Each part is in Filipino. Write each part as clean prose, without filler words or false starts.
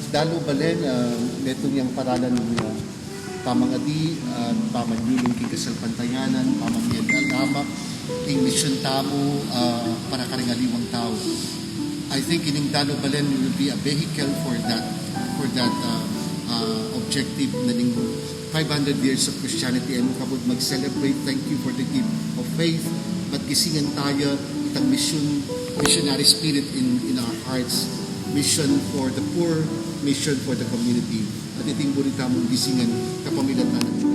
Dalo Balen, metong yung paralan ng pamangadi, pamanyulong kikasal pantayanan, pamangyan alamak, king mission tamo, para karingaliwang tao. I think ining Dalo Balen will be a vehicle for that objective na ning 500 years of Christianity and kabud mag-celebrate. Thank you for the gift of faith, but gisingan tayo itang missionary spirit in our hearts, mission for the poor, mission for the community. At iting burita mong gisingan kapamilatan ng iba.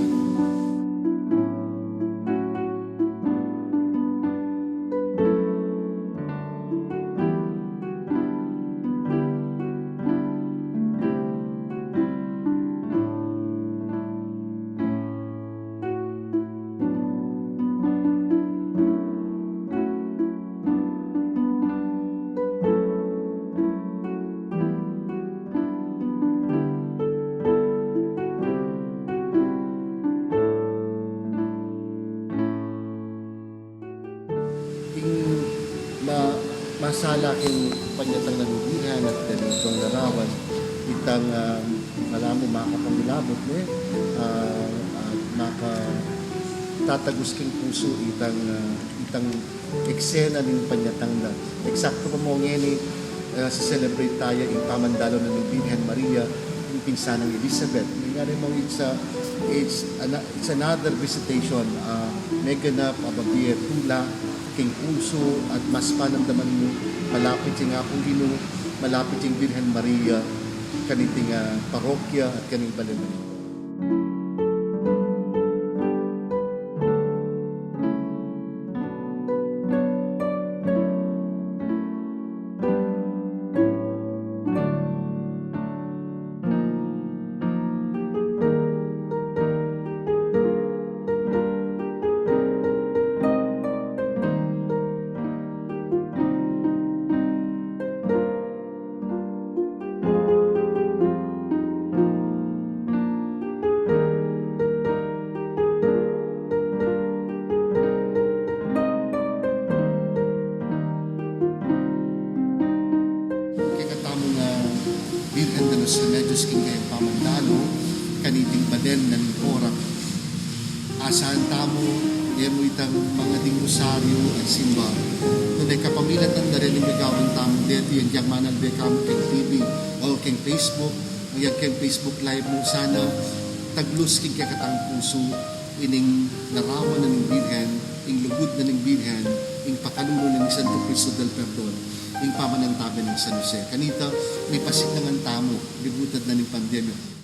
Masala king panyatang nanubihan at ganitong larawan itang malamo makapangilabot makatatagus king puso itang eksena ng panyatang na eksakto pa mo ngayon celebrate tayo yung pamandalo ng Virgen Maria yung pinsanang Elizabeth. Ngayon mo it's another visitation, meganap ababie tula king puso at mas panamdaman mo malapit yung akong Ginoo, malapit yung Virgen Maria kaniting parokya at kaning baliman. Virgen de los Remedios king kayong pamandalo, kaniting Baden ng Porac. Asahan tamo, mo itang mga ding rosaryo at simba. Nung kapamilat ng darin yung gagawin tamo dito, yung yamanan bekamo keng TV o keng Facebook, yung keng Facebook Live mo sana, taglus king kakatang puso, ining larawan na ng Virgen, ing lugod na ng Virgen, ing pakaluno ng Santo Cristo del Perdon, ing pamanantabi ng San José. Kanita, may pasit ng tamo, libutad na ng pandemya.